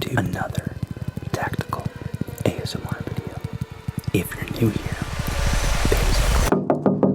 to another tactical ASMR video. If you're new here,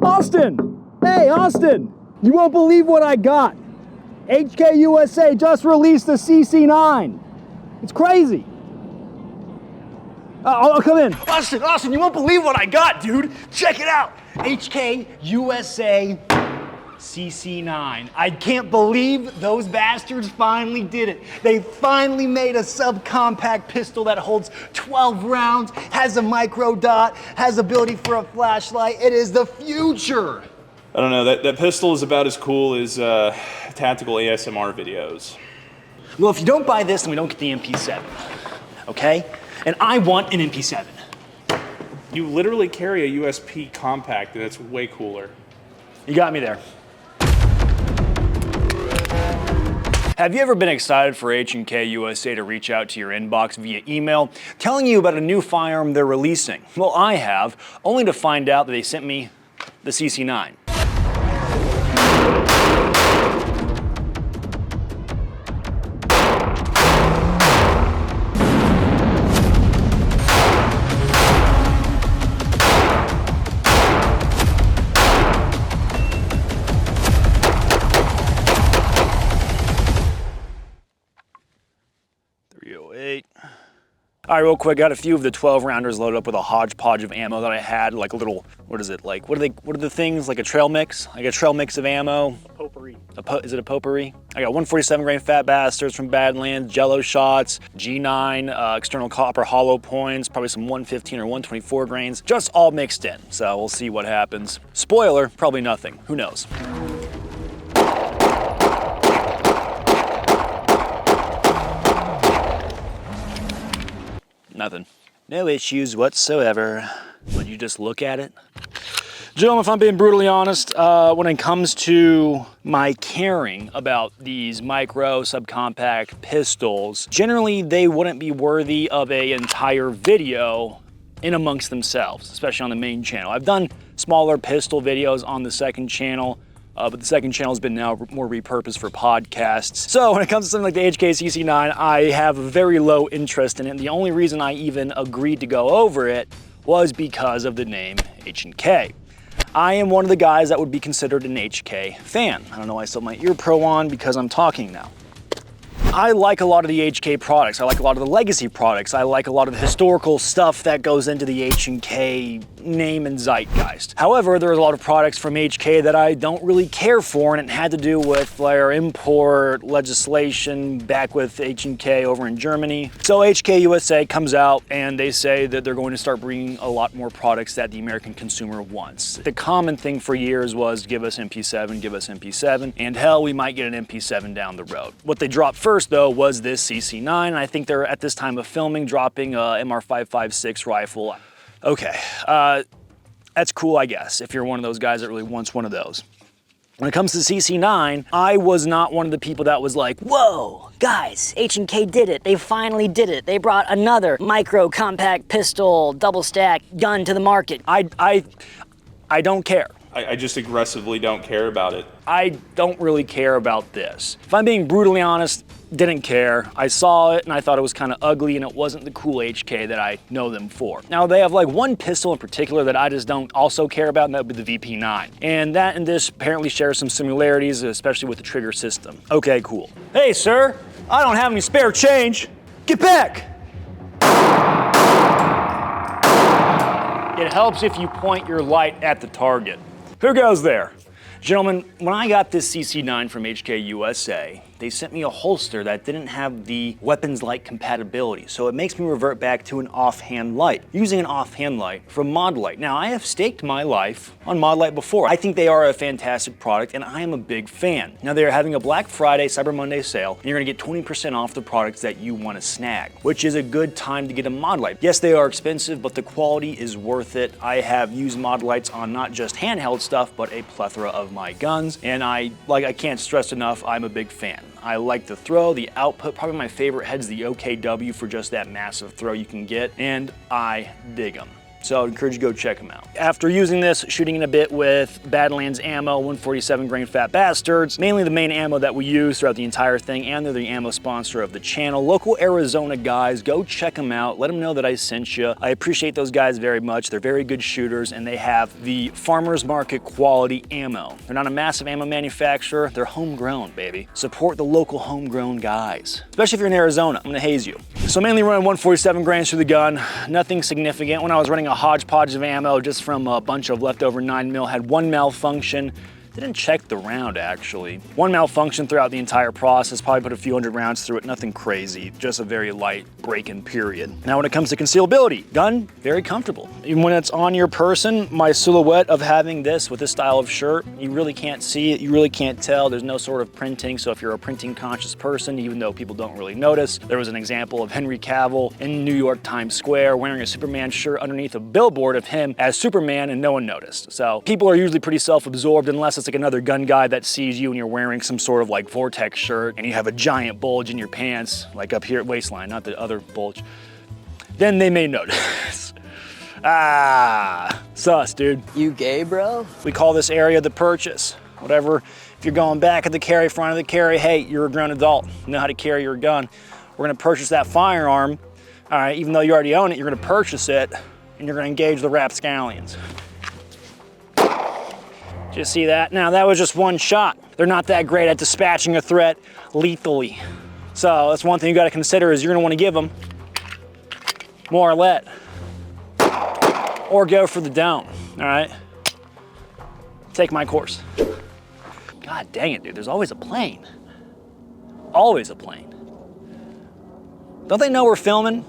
Austin! Hey, Austin! You won't believe what I got. HKUSA just released the CC9. It's crazy. I'll come in. Austin, you won't believe what I got, dude. Check it out. HKUSA CC9. I can't believe those bastards finally did it. They finally made a subcompact pistol that holds 12 rounds, has a micro dot, has ability for a flashlight. It is the future. I don't know, that pistol is about as cool as tactical ASMR videos. Well, if you don't buy this, then we don't get the MP7, okay? And I want an MP7. You literally carry a USP compact, and that's way cooler. You got me there. Have you ever been excited for HK USA to reach out to your inbox via email, telling you about a new firearm they're releasing? Well, I have, only to find out that they sent me the CC9. All right, real quick, got a few of the 12 rounders loaded up with a hodgepodge of ammo that I had, like a little, what is it, like, what are the things, like a trail mix? Like a trail mix of ammo. Potpourri. Is it a potpourri? I got 147 grain fat bastards from Badlands, jello shots, G9, external copper hollow points, probably some 115 or 124 grains, just all mixed in. So we'll see what happens. Spoiler, probably nothing, who knows? Nothing. No issues whatsoever. Would you just look at it? Gentlemen, if I'm being brutally honest, when it comes to my caring about these micro subcompact pistols, generally they wouldn't be worthy of an entire video in amongst themselves, especially on the main channel. I've done smaller pistol videos on the second channel, but the second channel has been now more repurposed for podcasts. So when it comes to something like the HK CC9, I have a very low interest in it. And the only reason I even agreed to go over it was because of the name H&K. I am one of the guys that would be considered an HK fan. I don't know why I still have my ear pro on because I'm talking now. I like a lot of the HK products. I like a lot of the legacy products. I like a lot of the historical stuff that goes into the H&K name and zeitgeist. However, there's a lot of products from HK that I don't really care for, and it had to do with their import legislation back with H&K over in Germany. So HK USA comes out and they say that they're going to start bringing a lot more products that the American consumer wants. The common thing for years was give us MP7, give us MP7, and hell, we might get an MP7 down the road. What they dropped first though was this CC9, and I think they're at this time of filming dropping a MR556 rifle. Okay, that's cool, I guess, if you're one of those guys that really wants one of those. When it comes to CC9, I was not one of the people that was like, whoa, Guys, H&K did it. They finally did it. They brought another micro-compact pistol, double-stack gun to the market. I don't care. I just aggressively don't care about it. I don't really care about this. If I'm being brutally honest, didn't care. I saw it and I thought it was kind of ugly and it wasn't the cool HK that I know them for. Now they have like one pistol in particular that I just don't also care about, and that would be the VP9. And that and this apparently share some similarities, especially with the trigger system. Okay, cool. Hey sir, I don't have any spare change. Get back! It helps if you point your light at the target. Who goes there? Gentlemen, when I got this CC9 from HK USA, they sent me a holster that didn't have the weapons light compatibility, so it makes me revert back to an offhand light, using an offhand light from Modlight. Now, I have staked my life on Modlight before. I think they are a fantastic product, and I am a big fan. Now, they are having a Black Friday, Cyber Monday sale, and you're gonna get 20% off the products that you wanna snag, which is a good time to get a Modlight. Yes, they are expensive, but the quality is worth it. I have used Modlights on not just handheld stuff, but a plethora of my guns, and I can't stress enough, I'm a big fan. I like the throw, the output. Probably my favorite head's the OKW for just that massive throw you can get, and I dig them. So I'd encourage you to go check them out. After using this, shooting in a bit with Badlands ammo, 147 grain fat bastards, mainly the main ammo that we use throughout the entire thing, and they're the ammo sponsor of the channel. Local Arizona guys, go check them out. Let them know that I sent you. I appreciate those guys very much. They're very good shooters, and they have the farmer's market quality ammo. They're not a massive ammo manufacturer. They're homegrown, baby. Support the local homegrown guys, especially if you're in Arizona. I'm gonna haze you. So mainly running 147 grains through the gun, nothing significant. When I was running a hodgepodge of ammo just from a bunch of leftover 9mm, had one malfunction. Didn't check the round actually. One malfunction throughout the entire process, probably put a few hundred rounds through it, nothing crazy, just a very light break-in period. Now when it comes to concealability, gun, very comfortable. Even when it's on your person, my silhouette of having this with this style of shirt, you really can't see it, you really can't tell, there's no sort of printing, so if you're a printing conscious person, even though people don't really notice, there was an example of Henry Cavill in New York Times Square wearing a Superman shirt underneath a billboard of him as Superman and no one noticed. So people are usually pretty self-absorbed unless it's like another gun guy that sees you and you're wearing some sort of like Vortex shirt and you have a giant bulge in your pants, like up here at waistline, not the other bulge. Then they may notice. Sus, dude. You gay, bro? We call this area the purchase. Whatever, if you're going back of the carry, front of the carry, hey, you're a grown adult, you know how to carry your gun. We're gonna purchase that firearm, all right, even though you already own it, you're gonna purchase it and you're gonna engage the rapscallions. Did you see that? Now that was just one shot. They're not that great at dispatching a threat lethally. So that's one thing you gotta consider is you're gonna wanna give them more or less. Or go for the dome, all right? Take my course. God dang it, dude, there's always a plane. Always a plane. Don't they know we're filming?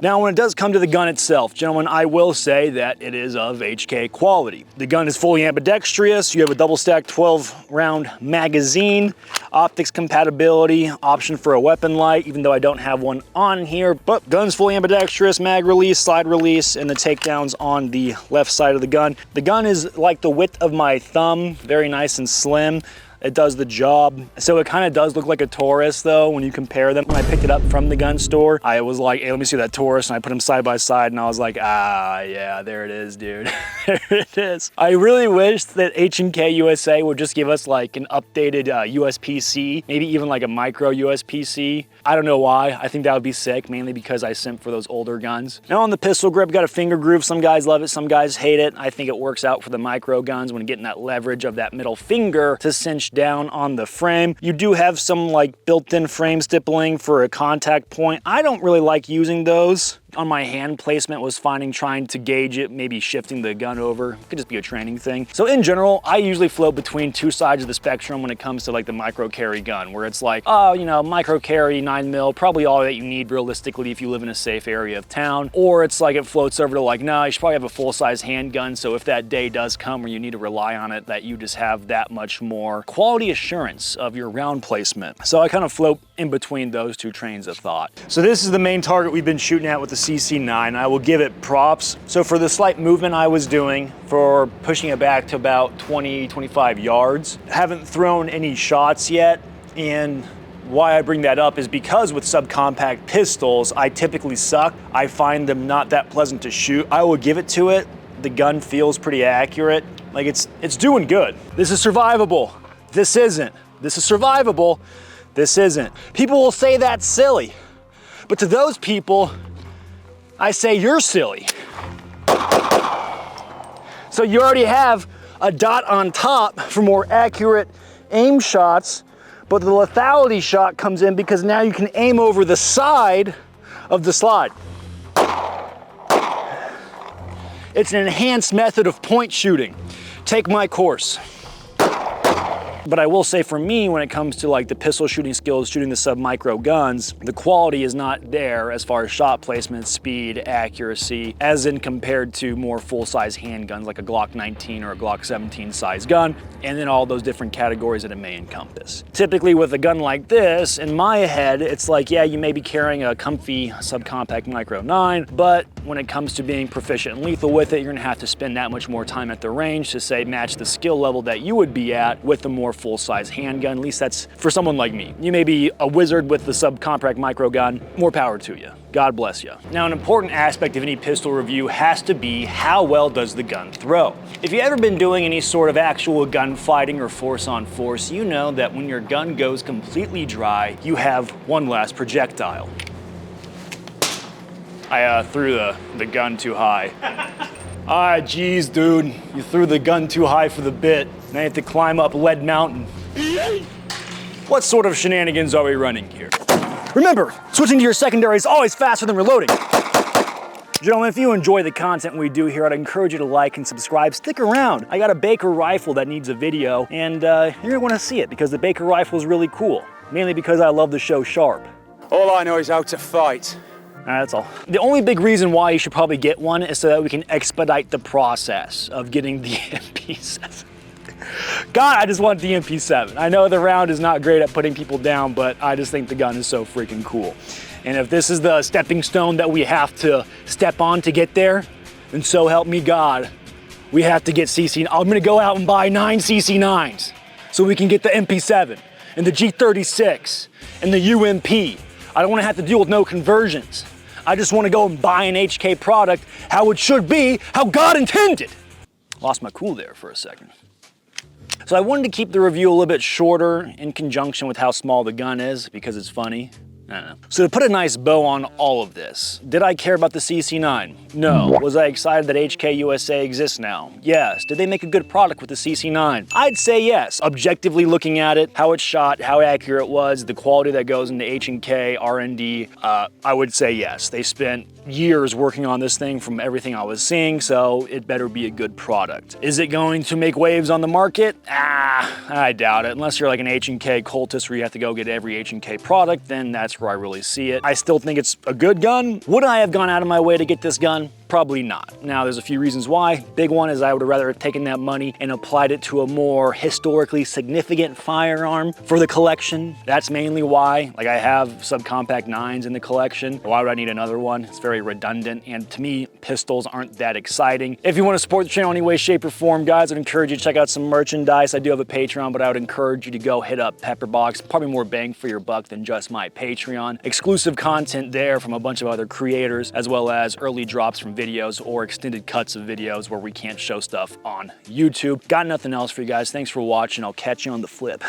Now, when it does come to the gun itself, gentlemen, I will say that it is of HK quality. The gun is fully ambidextrous. You have a double stack 12-round magazine, optics compatibility, option for a weapon light, even though I don't have one on here, but gun's fully ambidextrous, mag release, slide release, and the takedowns on the left side of the gun. The gun is like the width of my thumb, very nice and slim. It does the job. So it kind of does look like a Taurus though, when you compare them. When I picked it up from the gun store, I was like, hey, let me see that Taurus. And I put them side by side and I was like, yeah, there it is, dude. There it is. I really wish that HKUSA would just give us like an updated USP C, maybe even like a micro USP C. I don't know why. I think that would be sick, mainly because I simp for those older guns. Now on the pistol grip, got a finger groove. Some guys love it, some guys hate it. I think it works out for the micro guns when getting that leverage of that middle finger to cinch down on the frame. You do have some like built-in frame stippling for a contact point. I don't really like using those. On my hand placement was finding trying to gauge it, maybe shifting the gun over. It could just be a training thing. So in general, I usually float between two sides of the spectrum when it comes to like the micro carry gun, where it's like, oh, you know, micro carry 9mm, probably all that you need realistically if you live in a safe area of town. Or it's like it floats over to like, no, you should probably have a full-size handgun. So if that day does come where you need to rely on it, that you just have that much more quality assurance of your round placement. So I kind of float in between those two trains of thought. So this is the main target we've been shooting at with the CC9. I will give it props. So for the slight movement I was doing for pushing it back to about 20, 25 yards, haven't thrown any shots yet. And why I bring that up is because with subcompact pistols, I typically suck. I find them not that pleasant to shoot. I will give it to it. The gun feels pretty accurate. Like it's doing good. This is survivable. This isn't. This is survivable. This isn't. People will say that's silly. But to those people, I say you're silly. So you already have a dot on top for more accurate aim shots, but the lethality shot comes in because now you can aim over the side of the slide. It's an enhanced method of point shooting. Take my course. But I will say for me, when it comes to like the pistol shooting skills, shooting the sub-micro guns, the quality is not there as far as shot placement, speed, accuracy, as in compared to more full-size handguns like a Glock 19 or a Glock 17 size gun, and then all those different categories that it may encompass. Typically with a gun like this, in my head, it's like, yeah, you may be carrying a comfy subcompact Micro 9, but when it comes to being proficient and lethal with it, you're gonna have to spend that much more time at the range to say match the skill level that you would be at with the more more full-size handgun. At least that's for someone like me. You may be a wizard with the subcompact micro gun. More power to you. God bless you. Now, an important aspect of any pistol review has to be how well does the gun throw. If you've ever been doing any sort of actual gun fighting or force on force, you know that when your gun goes completely dry, you have one last projectile. I threw the gun too high. Ah, geez, dude, you threw the gun too high for the bit. Now you have to climb up Lead Mountain. What sort of shenanigans are we running here? Remember, switching to your secondary is always faster than reloading. Gentlemen, if you enjoy the content we do here, I'd encourage you to like and subscribe. Stick around. I got a Baker rifle that needs a video, and you're gonna wanna see it because the Baker rifle is really cool. Mainly because I love the show Sharp. All I know is how to fight. That's all. The only big reason why you should probably get one is so that we can expedite the process of getting the MP7. God, I just want the MP7. I know the round is not great at putting people down, but I just think the gun is so freaking cool. And if this is the stepping stone that we have to step on to get there, then so help me God, we have to get CC. I'm gonna go out and buy 9 CC9s so we can get the MP7 and the G36 and the UMP. I don't wanna have to deal with no conversions. I just wanna go and buy an HK product how it should be, how God intended. Lost my cool there for a second. So I wanted to keep the review a little bit shorter in conjunction with how small the gun is because it's funny. I don't know. So to put a nice bow on all of this, did I care about the CC9? No. Was I excited that HKUSA exists now? Yes. Did they make a good product with the CC9? I'd say yes. Objectively looking at it, how it's shot, how accurate it was, the quality that goes into H&K, R&D, I would say yes. They spent years working on this thing from everything I was seeing, so it better be a good product. Is it going to make waves on the market? I doubt it. Unless you're like an H&K cultist where you have to go get every H&K product, then that's where I really see it. I still think it's a good gun. Would I have gone out of my way to get this gun? Probably not. Now, there's a few reasons why. Big one is I would have rather taken that money and applied it to a more historically significant firearm for the collection. That's mainly why. Like, I have subcompact 9s in the collection. Why would I need another one? It's very redundant, and to me, pistols aren't that exciting. If you want to support the channel in any way, shape, or form, guys, I'd encourage you to check out some merchandise. I do have a Patreon, but I would encourage you to go hit up Pepperbox. Probably more bang for your buck than just my Patreon. Exclusive content there from a bunch of other creators, as well as early drops from videos or extended cuts of videos where we can't show stuff on YouTube. Got nothing else for you guys. Thanks for watching. I'll catch you on the flip.